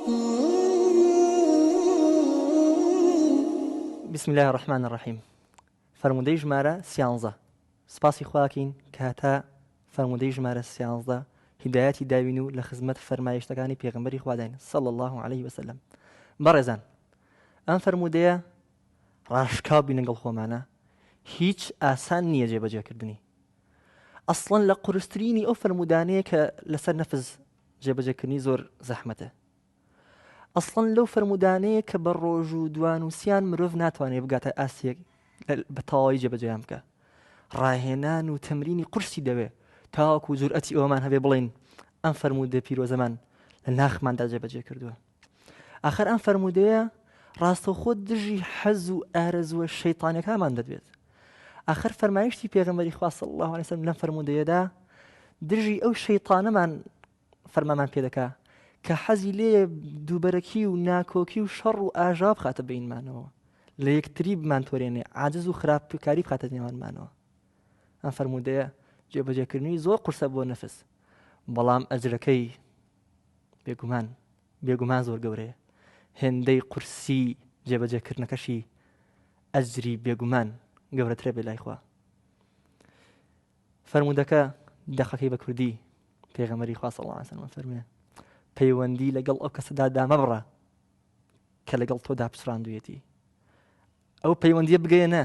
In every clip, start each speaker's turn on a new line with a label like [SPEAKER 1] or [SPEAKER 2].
[SPEAKER 1] بسم الله الرحمن الرحيم. فرمودەی ژمارە 13 سپاسی خواکەین کە هەتا فرمودەی ژمارە 13 هیدایەتی داوین و لە خزمەت فەرمایشتەکانی پێغەمبەری خوا داین صلی الله عليه وسلم. بەڕێزان، ئەم فرمودەیە ڕاشکاو بین لەگەڵ خۆمانە، هیچ ئاسان نییە جێبەجێکردنی. ئەسڵەن لە قورسترینی ئەو فرمودانەیە کە لەسەر نەفس جێبەجێکردنی زۆر زەحمەتە. ئەسڵەن لەو فرمودانەیە کە بە ڕۆژ و دوانوسیان مرۆڤ ناتوانێت بگاتە ئاسیەک بە تەواوی جێبەجێیان بکە. ڕاهێنان و تەمرینی قورسی دەوێت تاوەکو جورئەتی ئەوەمان هەبێ بڵین ئەم فرمودە پیرۆزەمان لە ناخماندا جێبەجێ کردووە. ئاخر ئەم فرمودەیە ڕاستەوخۆ دژی حەز و ئارەزووە شەیطانیەکانمان دەدوێت. آخر فەرمایشتی پێغەمبەری خوا صلی الله عليه وسلم لەم فرمودەیەدا دژی ئەو شەیطانەمان فەرمامان پێ دەکا کە حەزی لێ دووبەرەکی و ناکۆکی و شەڕ و ئاژا بخاتە بینمانەوە، لە یەکتری بمانتۆرێنێ، عاجز و خراپکاری بخاتە نێوانمانەوە. ئەم فەرمودەیە جێبەجێکردنی زۆر قورسە بۆ نەفس، بەڵام ئەجرەکەی بێگومان زۆر گەورەیە. هێندەی قورسی جێبەجێکردنەکەشی ئەجری بێگومان گەورەترە بێ لای خوا. فەرمودەکە دەقەکەی بە کوردی پێغەمبەری خوا صلی الله عليه وسلم فەرمێ پەیوەندی لەگەڵ ئەو کەسەدا دامەبڕە کە لەگەڵ تۆدا پسڕاندوویەتی. ئەو پەیوەندیە بگەیەنە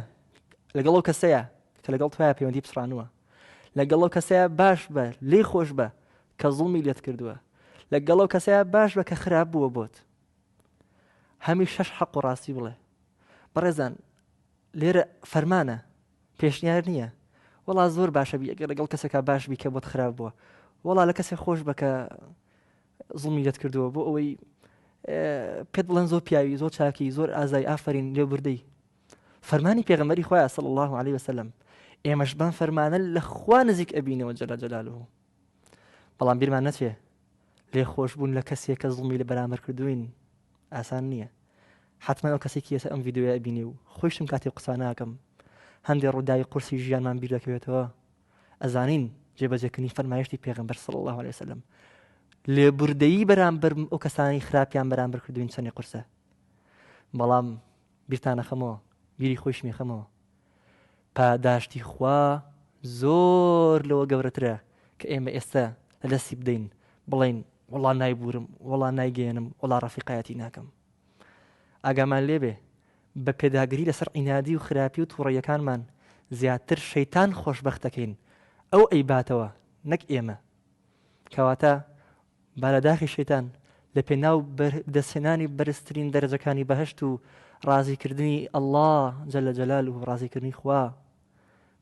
[SPEAKER 1] لەگەڵ ئەو کەسەیە کە لەگەڵ تۆیە پەیوەندی پسڕانووە، لەگەڵ ئەو کەسەیە باش بە، لێی خۆش بە کە زوڵمی لێت کردووە، لەگەڵ ئەو کەسەیە باش بە کە خراپ بووە بۆت. هەمی شەش حەق و ڕاستی بڵێ. بەڕێزان، لێرە فەرمانە، پێشنیار نییە. وەڵا زۆر باشە بی ئەگەر لەگەڵ کەسێکە باش بی کە بۆت خراپ بووە، وەڵا لە کەسێک خۆش بە کە زوڵمی لێت کردووە بۆ ئەوەی پێت بڵێن زۆر پیاوی، زۆر چاکی، زۆر ئازای، ئافرین، لێبوردەی. فەرمانی پێغەمبەری خوایە صلی الله عليه وسلم. ئێمەش بەم فەرمانە لە خوا نزیک ئەبینەوە جەل جەلالوه. بەڵام بیرمان نەچێ لێ خۆشبوون لە کەسێک کە زوڵمی لە بەرامبەر کردوین ئاسان نییە. حتما ئەو کەسێکی ئێستا ئەم ڤیدیۆیە ئەبینێ و خۆشم کاتێک قسە ناکەم هەندێک ڕووداوی قورسی ژیانمان بیر دەکەوێتەوە، ئەزانین جێبەجێکردنی فەرمایشتی پێغەمبەر صلی الله عليه وسلم لێبوردەیی بەرامبەر ئەو کەسانی خراپیان بەرامبەر کردوین چەندێک قورسە. بەڵام بیرتان نەخەمەوە، بیری خۆش مێخەمەوە، پاداشتی خوا زۆر لەوە گەورەترە کە ئێمە ئێستا لەدەستی بدەین بڵین وەڵا نایبورم، وەڵا نایگەێنم، وەڵا ڕەفیقایەتی ناکەم. ئاگامان لێبێ بە پێداگری لەسەر عینادی و خراپی و تووڕەیەکانمان زیاتر شەیتان خۆشبەختەکەین، ئەو ئەیباتەوە نەک ئێمە. کەواتە بالەداخی شەیتان لە پێناو دەستهێنانی بەرزترین دەرەجەکانی بەهەشت و ڕازیکردنی ئەڵڵا جەل جەلاله و ڕازیکردنی خوا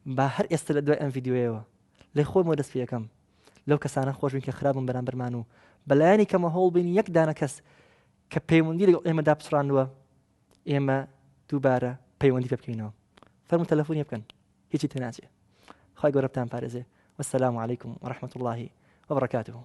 [SPEAKER 1] با هەر ئێستا لە دوای ئەم ڤیدیۆیەوە لێ خۆمەوە دەست پێ یەکەم لەو کەسانە خۆش بین کە خراپن بەرامبەرمان و بەلایانی کەمە هەوڵ بین یەک دانە کەس کە پەیوەندی لەگەڵ ئێمەدا پسڕاندووە ئێمە دووبارە پەیوەندی پێ بکەینەوە. فەرموو تەلەفۆنی بکەن، هیچی تێناچێ. خوای گەورە بتان پارێزێ. وەسەلامو عەلەیکم وەڕەحمەتوڵڵاهی وەبەڕەکاتوه.